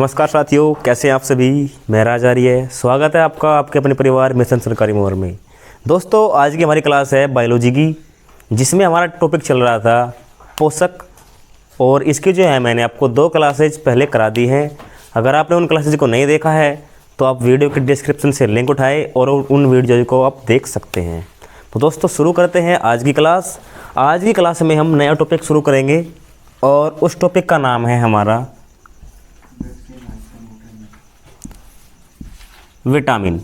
नमस्कार साथियों, कैसे हैं आप सभी। मैं राज आर्य, स्वागत है आपका आपके अपने परिवार मिशन सरकारी मोहर में। दोस्तों, आज की हमारी क्लास है बायोलॉजी की, जिसमें हमारा टॉपिक चल रहा था पोषक। और इसकी जो है मैंने आपको 2 क्लासेज पहले करा दी हैं। अगर आपने उन क्लासेज को नहीं देखा है तो आप वीडियो के डिस्क्रिप्शन से लिंक उठाए और उन वीडियो को आप देख सकते हैं। तो दोस्तों, शुरू करते हैं आज की क्लास। आज की क्लास में हम नया टॉपिक शुरू करेंगे और उस टॉपिक का नाम है हमारा विटामिन।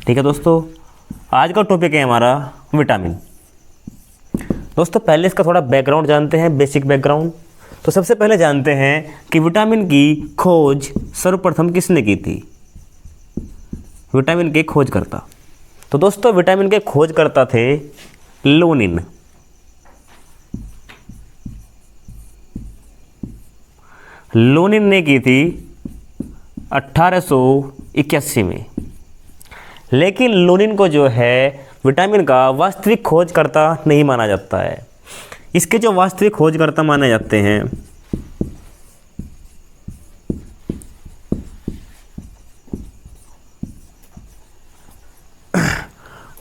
ठीक है दोस्तों, आज का टॉपिक है हमारा विटामिन। दोस्तों, पहले इसका थोड़ा बैकग्राउंड जानते हैं, बेसिक बैकग्राउंड। तो सबसे पहले जानते हैं कि विटामिन की खोज सर्वप्रथम किसने की थी। विटामिन के खोजकर्ता। तो दोस्तों, विटामिन के खोजकर्ता थे लोनिन। लोनिन ने की थी 1881 में। लेकिन लोनिन को जो है विटामिन का वास्तविक खोजकर्ता नहीं माना जाता है। इसके जो वास्तविक खोजकर्ता माने जाते हैं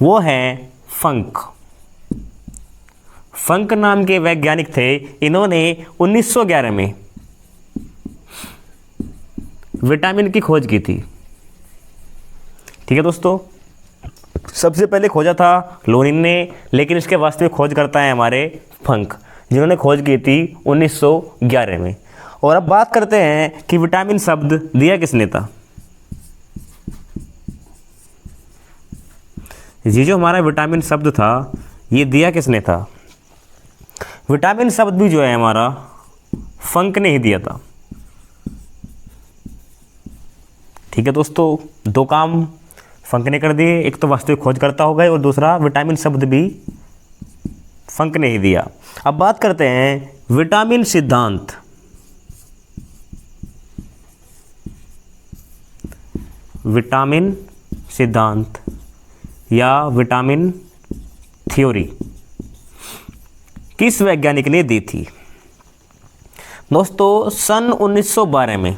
वो हैं फंक। फंक नाम के वैज्ञानिक थे। इन्होंने 1911 में विटामिन की खोज की थी। ठीक है दोस्तों, सबसे पहले खोजा था लोनिन ने, लेकिन इसके वास्तविक खोजकर्ता हैं हमारे फंक, जिन्होंने खोज की थी 1911 में। और अब बात करते हैं कि विटामिन शब्द दिया किसने था। ये जो हमारा विटामिन शब्द था, ये दिया किसने था। विटामिन शब्द भी जो है हमारा फंक ने ही दिया था। ठीक है दोस्तों, 2 काम फंक ने कर दिए। एक तो वास्तविक खोजकर्ता हो गए और दूसरा विटामिन शब्द भी फंक ने ही दिया। अब बात करते हैं विटामिन सिद्धांत। विटामिन सिद्धांत या विटामिन थ्योरी किस वैज्ञानिक ने दी थी। दोस्तों, सन 1912 में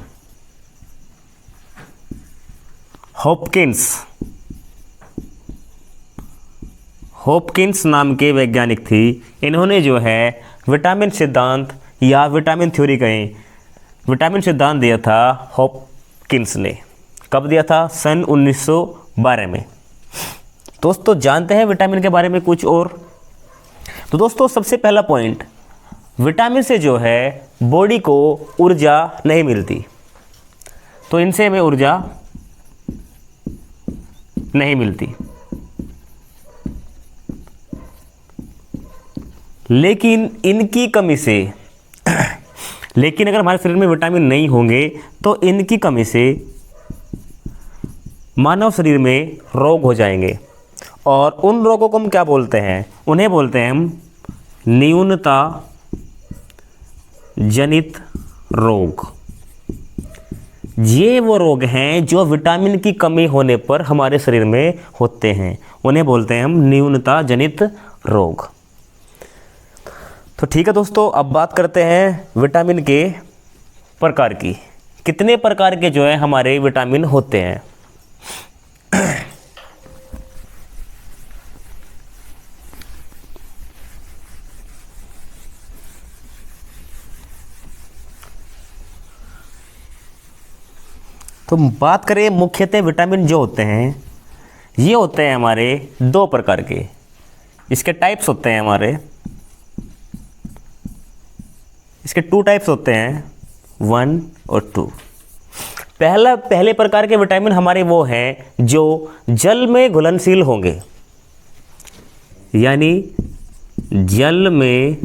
हॉपकिंस नाम के वैज्ञानिक थी। इन्होंने जो है विटामिन सिद्धांत या विटामिन थ्योरी कहें, विटामिन सिद्धांत दिया था हॉपकिंस ने। कब दिया था? सन 1912 में। दोस्तों, जानते हैं विटामिन के बारे में कुछ और। तो दोस्तों, सबसे पहला पॉइंट, विटामिन से जो है बॉडी को ऊर्जा नहीं मिलती। तो इनसे हमें ऊर्जा नहीं मिलती। लेकिन इनकी कमी से लेकिन अगर हमारे शरीर में विटामिन नहीं होंगे तो इनकी कमी से मानव शरीर में रोग हो जाएंगे। और उन रोगों को हम क्या बोलते हैं? उन्हें बोलते हैं हम न्यूनता जनित रोग। ये वो रोग हैं जो विटामिन की कमी होने पर हमारे शरीर में होते हैं। उन्हें बोलते हैं हम न्यूनता जनित रोग। तो ठीक है दोस्तों, अब बात करते हैं विटामिन के प्रकार की। कितने प्रकार के जो है हमारे विटामिन होते हैं। तो बात करें मुख्यतः विटामिन जो होते हैं, ये होते हैं हमारे 2 प्रकार के। इसके टाइप्स होते हैं हमारे, इसके 2 टाइप्स होते हैं, 1 और 2। पहले प्रकार के विटामिन हमारे वो हैं जो जल में घुलनशील होंगे, यानी जल में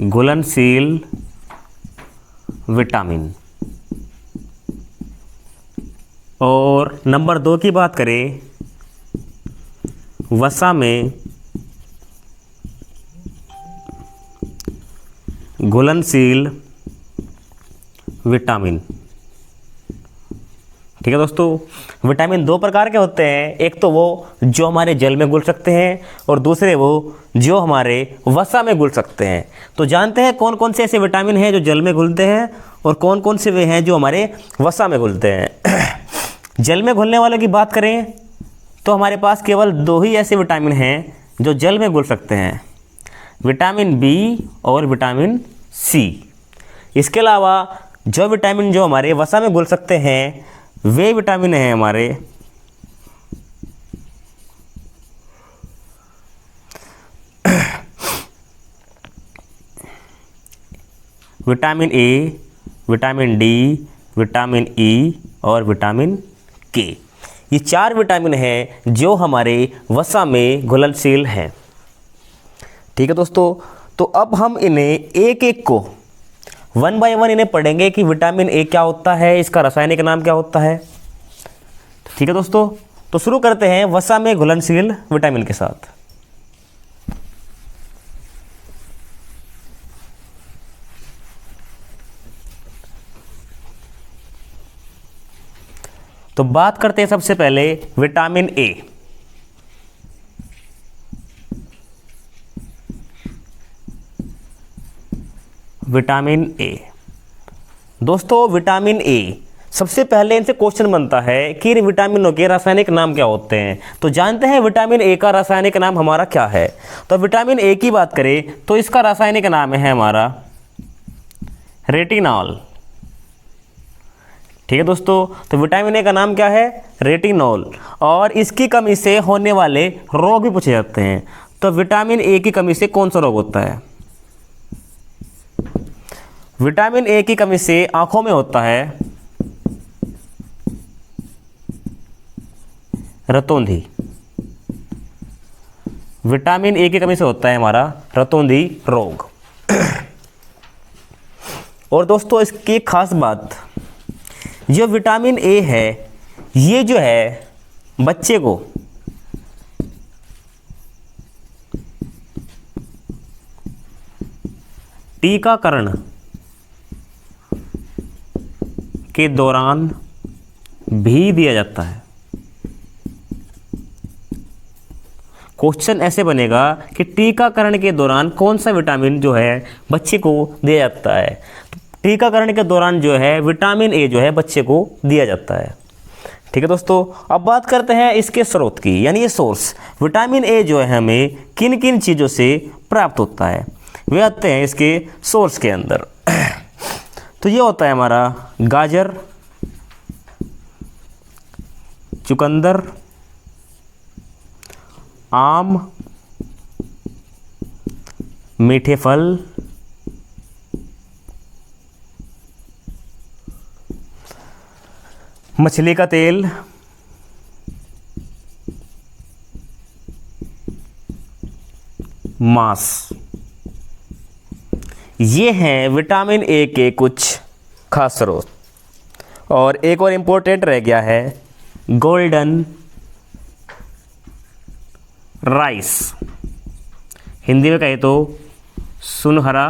घुलनशील विटामिन। और नंबर 2 की बात करें, वसा में घुलनशील विटामिन। ठीक है दोस्तों। विटामिन दो प्रकार के होते हैं, एक तो वो जो हमारे जल में घुल सकते हैं और दूसरे वो जो हमारे वसा में घुल सकते हैं। तो जानते हैं कौन कौन से ऐसे विटामिन हैं जो जल में घुलते हैं और कौन कौन से वे हैं जो हमारे वसा में घुलते हैं। जल में घुलने वालों की बात करें तो हमारे पास केवल दो ही ऐसे विटामिन हैं जो जल में घुल सकते हैं, विटामिन बी और विटामिन सी। इसके अलावा जो विटामिन जो हमारे वसा में घुल सकते हैं वे विटामिन हैं हमारे vitamin A, vitamin D, vitamin E और विटामिन के। ये चार विटामिन हैं जो हमारे वसा में घुलनशील हैं। ठीक है दोस्तों, तो अब हम इन्हें एक एक को वन बाय वन इन्हें पढ़ेंगे कि विटामिन ए क्या होता है, इसका रासायनिक नाम क्या होता है। ठीक है दोस्तों, तो शुरू करते हैं वसा में घुलनशील विटामिन के साथ। तो बात करते हैं सबसे पहले विटामिन ए। विटामिन ए दोस्तों, विटामिन ए सबसे पहले इनसे क्वेश्चन बनता है कि इन विटामिनों के रासायनिक नाम क्या होते हैं। तो जानते हैं विटामिन ए का रासायनिक नाम हमारा क्या है। तो विटामिन ए की बात करें तो इसका रासायनिक नाम है हमारा रेटिनॉल। ठीक है दोस्तों, तो विटामिन ए का नाम क्या है, रेटिनॉल। और इसकी कमी से होने वाले रोग भी पूछे जाते हैं। तो विटामिन ए की कमी से कौन सा रोग होता है। विटामिन ए की कमी से आंखों में होता है रतौंधी। विटामिन ए की कमी से होता है हमारा रतौंधी रोग। और दोस्तों इसकी खास बात, जो विटामिन ए है ये जो है बच्चे को टीकाकरण के दौरान भी दिया जाता है। क्वेश्चन ऐसे बनेगा कि टीकाकरण के दौरान कौन सा विटामिन जो है बच्चे को दिया जाता है। तो टीकाकरण के दौरान जो है विटामिन ए जो है बच्चे को दिया जाता है। ठीक है दोस्तों, अब बात करते हैं इसके स्रोत की, यानी ये सोर्स। विटामिन ए जो है हमें किन किन चीज़ों से प्राप्त होता है, वे आते हैं इसके सोर्स के अंदर। तो ये होता है हमारा गाजर, चुकंदर, आम, मीठे फल, मछली का तेल, मांस। ये हैं विटामिन ए के कुछ खास स्रोत। और एक और इम्पोर्टेंट रह गया है गोल्डन राइस, हिंदी में कहे तो सुनहरा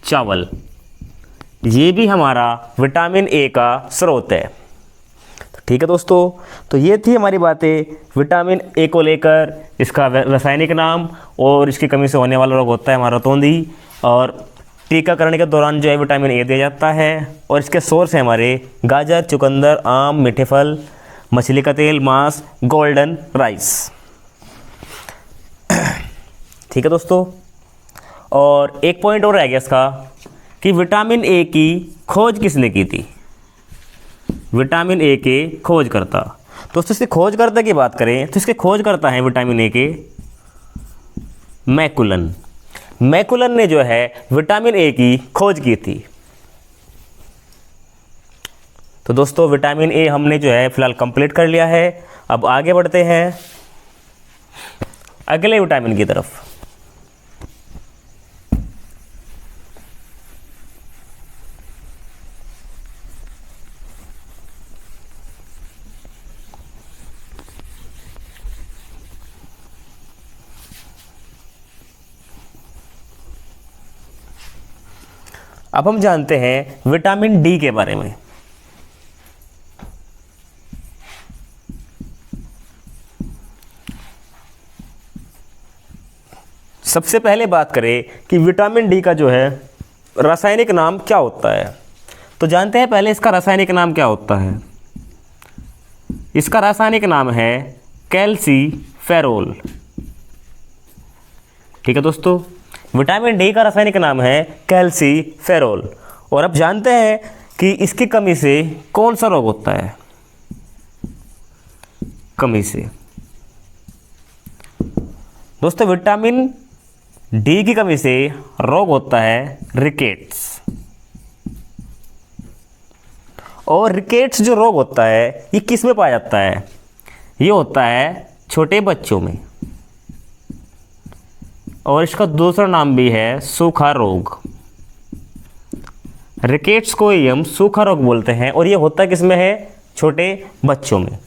चावल। ये भी हमारा विटामिन ए का स्रोत है। तो ठीक है दोस्तों, तो ये थी हमारी बातें विटामिन ए को लेकर, इसका रासायनिक नाम और इसकी कमी से होने वाला रोग होता है हमारा रतौंधी। और टीकाकरण के दौरान जो है विटामिन ए दिया जाता है। और इसके सोर्स हैं हमारे गाजर, चुकंदर, आम, मीठे फल, मछली का तेल, मांस, गोल्डन राइस। ठीक है दोस्तों, और एक पॉइंट और रह गया इसका कि विटामिन ए की खोज किसने की थी। विटामिन ए के खोजकर्ता। दोस्तों इसके खोजकर्ता की बात करें तो इसके खोजकर्ता हैं विटामिन ए के मैकुलन। मैकुलन ने जो है विटामिन ए की खोज की थी। तो दोस्तों विटामिन ए हमने जो है फिलहाल कंप्लीट कर लिया है। अब आगे बढ़ते हैं अगले विटामिन की तरफ। अब हम जानते हैं विटामिन डी के बारे में। सबसे पहले बात करें कि विटामिन डी का जो है रासायनिक नाम क्या होता है, तो जानते हैं पहले इसका रासायनिक नाम क्या होता है। इसका रासायनिक नाम है कैल्सीफेरोल। ठीक है दोस्तों, विटामिन डी का रासायनिक नाम है कैल्सीफेरोल। और अब जानते हैं कि इसकी कमी से कौन सा रोग होता है। कमी से दोस्तों विटामिन डी की कमी से रोग होता है रिकेट्स। और रिकेट्स जो रोग होता है ये किस में पाया जाता है, ये होता है छोटे बच्चों में। और इसका दूसरा नाम भी है सूखा रोग। रिकेट्स को ही हम सूखा रोग बोलते हैं और ये होता किस में है, छोटे बच्चों में,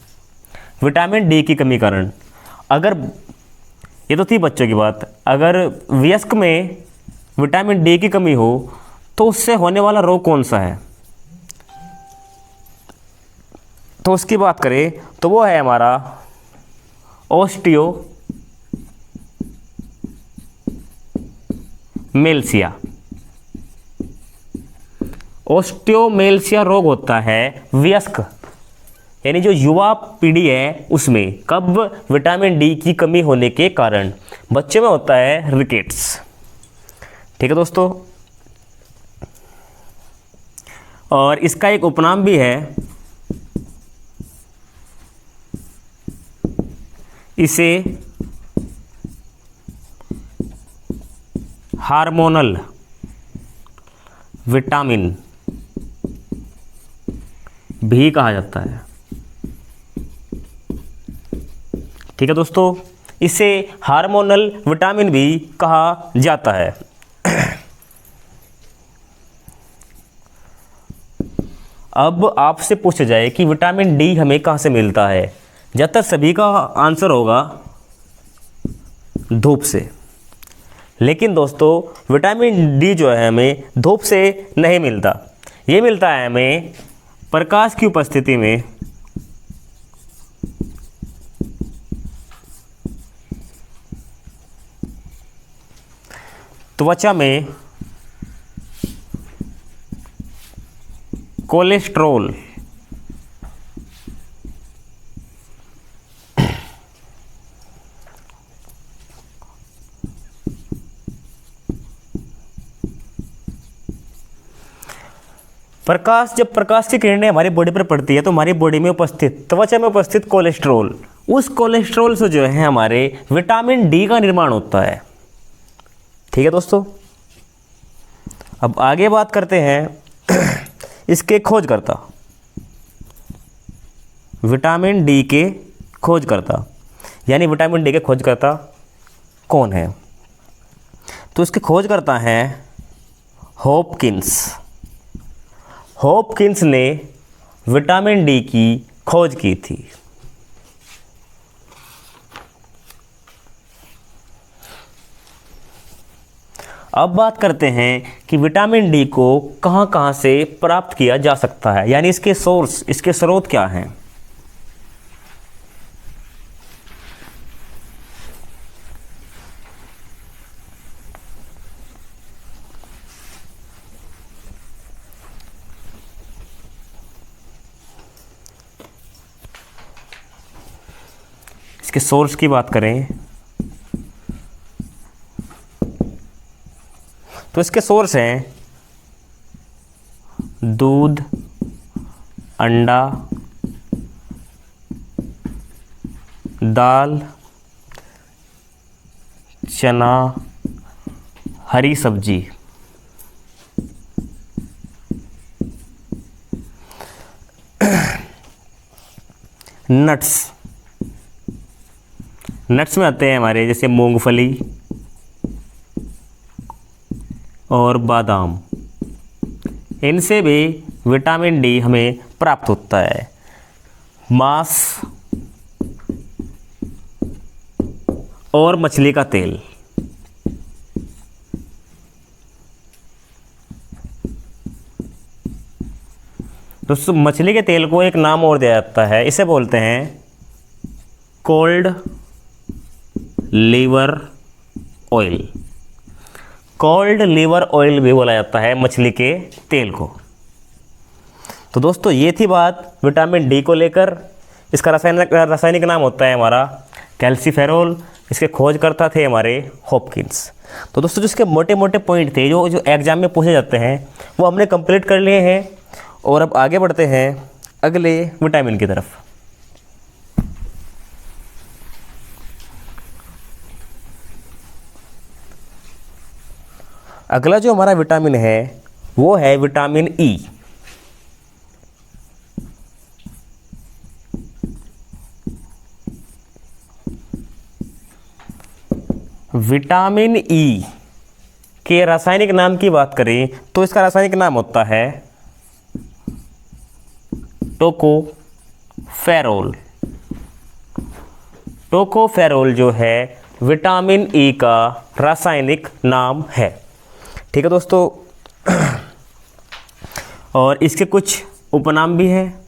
विटामिन डी की कमी कारण। अगर ये तो थी बच्चों की बात, अगर वयस्क में विटामिन डी की कमी हो तो उससे होने वाला रोग कौन सा है, तो उसकी बात करें तो वो है हमारा ओस्टियोमेल्सिया। ओस्टियोमेल्सिया रोग होता है वयस्क यानी जो युवा पीढ़ी है उसमें, कब, विटामिन डी की कमी होने के कारण। बच्चे में होता है रिकेट्स। ठीक है दोस्तों, और इसका एक उपनाम भी है, इसे हार्मोनल विटामिन भी कहा जाता है। ठीक है दोस्तों, इसे हार्मोनल विटामिन भी कहा जाता है। अब आपसे पूछा जाए कि विटामिन डी हमें कहाँ से मिलता है, ज़्यादातर सभी का आंसर होगा धूप से। लेकिन दोस्तों विटामिन डी जो है हमें धूप से नहीं मिलता, ये मिलता है हमें प्रकाश की उपस्थिति में। त्वचा में कोलेस्ट्रॉल, जब प्रकाश की किरणें हमारी बॉडी पर पड़ती है तो हमारी बॉडी में उपस्थित, त्वचा में उपस्थित कोलेस्ट्रॉल, उस कोलेस्ट्रॉल से जो है हमारे विटामिन डी का निर्माण होता है। ठीक है दोस्तों, अब आगे बात करते हैं इसके खोजकर्ता, विटामिन डी के खोजकर्ता, यानी विटामिन डी के खोजकर्ता कौन है, तो इसके खोजकर्ता हैं हॉपकिंस। हॉपकिंस ने विटामिन डी की खोज की थी। अब बात करते हैं कि विटामिन डी को कहां कहां से प्राप्त किया जा सकता है, यानी इसके सोर्स, इसके स्रोत क्या हैं। इसके सोर्स की बात करें तो इसके सोर्स हैं दूध, अंडा, दाल, चना, हरी सब्जी। नट्स में आते हैं हमारे जैसे मूंगफली और बादाम, इनसे भी विटामिन डी हमें प्राप्त होता है। मांस और मछली का तेल, दोस्तों मछली के तेल को एक नाम और दिया जाता है, इसे बोलते हैं cod liver oil, cod liver oil भी बोला जाता है मछली के तेल को। तो दोस्तों ये थी बात विटामिन डी को लेकर। इसका रासायनिक नाम होता है हमारा कैल्सीफेरोल। इसके खोजकर्ता थे हमारे हॉपकिंस। तो दोस्तों जो इसके मोटे मोटे पॉइंट थे जो एग्जाम में पूछे जाते हैं वो हमने कंप्लीट कर लिए हैं। और अब आगे बढ़ते हैं अगले विटामिन की तरफ। अगला जो हमारा विटामिन है वो है विटामिन ई। विटामिन ई के रासायनिक नाम की बात करें तो इसका रासायनिक नाम होता है टोकोफेरोल। टोकोफेरोल जो है विटामिन ई का रासायनिक नाम है। ठीक है दोस्तों। और इसके कुछ उपनाम भी हैं।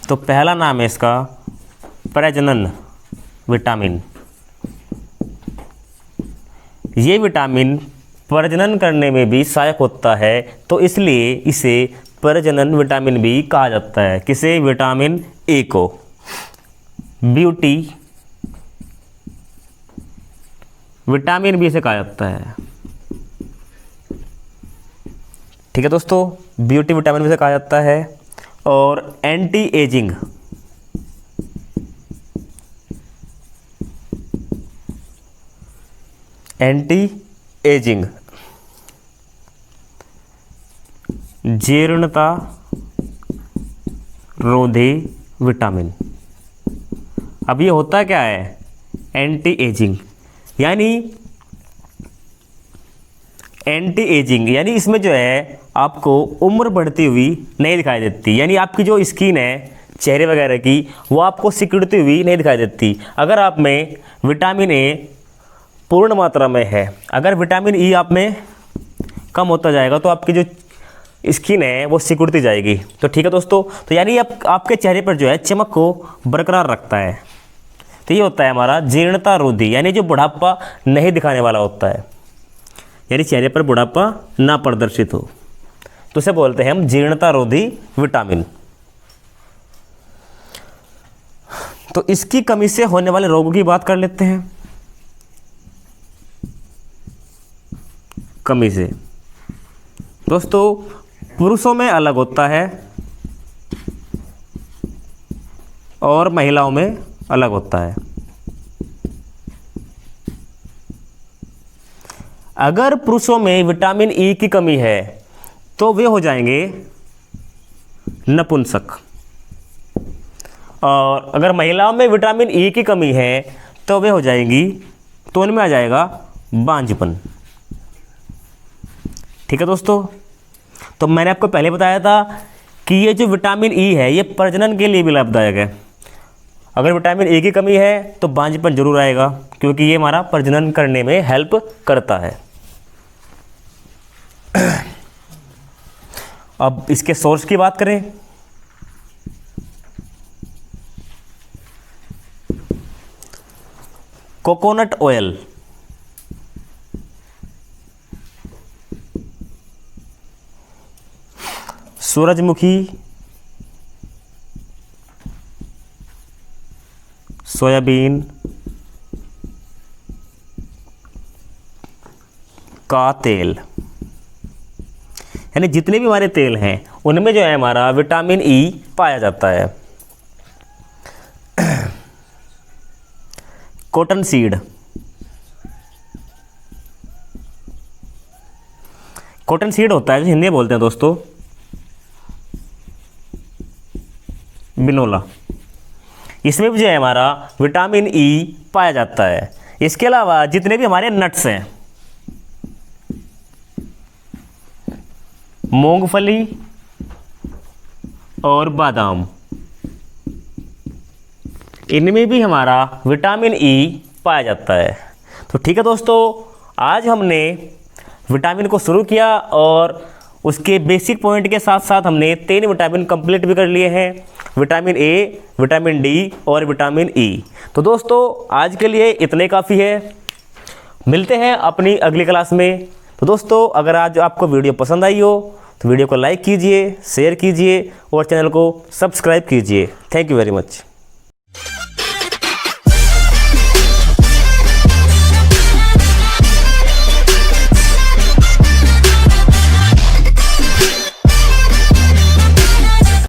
तो पहला नाम है इसका प्रजनन विटामिन। ये विटामिन प्रजनन करने में भी सहायक होता है, तो इसलिए इसे प्रजनन विटामिन भी कहा जाता है। किसे? विटामिन ए को। ब्यूटी विटामिन भी इसे कहा जाता है। ठीक है दोस्तों, ब्यूटी विटामिन भी इसे कहा जाता है। और एंटी एजिंग जीर्णता रोधी विटामिन। अब ये होता क्या है? एंटी एजिंग यानी इसमें जो है आपको उम्र बढ़ती हुई नहीं दिखाई देती। यानी आपकी जो स्किन है चेहरे वगैरह की वो आपको सिकुड़ती हुई नहीं दिखाई देती अगर आप में विटामिन ए पूर्ण मात्रा में है। अगर विटामिन ई आप में कम होता जाएगा तो आपकी जो स्किन है वो सिकुड़ती जाएगी। तो ठीक है दोस्तों, तो यानी आपके चेहरे पर जो है चमक को बरकरार रखता है। तो ये होता है हमारा जीर्णता रोधी, यानी जो बुढ़ापा नहीं दिखाने वाला होता है, यानी चेहरे पर बुढ़ापा ना प्रदर्शित हो, तो उसे बोलते हैं हम जीर्णता रोधी विटामिन। तो इसकी कमी से होने वाले रोगों की बात कर लेते हैं। कमी से दोस्तों पुरुषों में अलग होता है और महिलाओं में अलग होता है। अगर पुरुषों में विटामिन ई की कमी है तो वे हो जाएंगे नपुंसक, और अगर महिलाओं में विटामिन ई की कमी है तो वे हो जाएंगी, तो उनमें आ जाएगा बांझपन। ठीक है दोस्तों, तो मैंने आपको पहले बताया था कि ये जो विटामिन ई है ये प्रजनन के लिए भी लाभदायक है। अगर विटामिन ए की कमी है तो बांझपन जरूर आएगा, क्योंकि ये हमारा प्रजनन करने में हेल्प करता है। अब इसके सोर्स की बात करें कोकोनट ऑयल, सूरजमुखी, सोयाबीन का तेल, यानी जितने भी हमारे तेल हैं उनमें जो है हमारा विटामिन ई पाया जाता है। कॉटन सीड, कॉटन सीड होता है जो हिंदी में बोलते हैं दोस्तों बिनोला। इसमें भी जो है हमारा विटामिन ई पाया जाता है। इसके अलावा जितने भी हमारे नट्स हैं, मूंगफली और बादाम, इनमें भी हमारा विटामिन ई पाया जाता है। तो ठीक है दोस्तों, आज हमने विटामिन को शुरू किया और उसके बेसिक पॉइंट के साथ साथ हमने 3 विटामिन कंप्लीट भी कर लिए हैं। विटामिन ए, विटामिन डी और विटामिन ई। तो दोस्तों आज के लिए इतने काफ़ी है, मिलते हैं अपनी अगली क्लास में। तो दोस्तों अगर आज आपको वीडियो पसंद आई हो तो वीडियो को लाइक कीजिए, शेयर कीजिए और चैनल को सब्सक्राइब कीजिए। Thank you very much.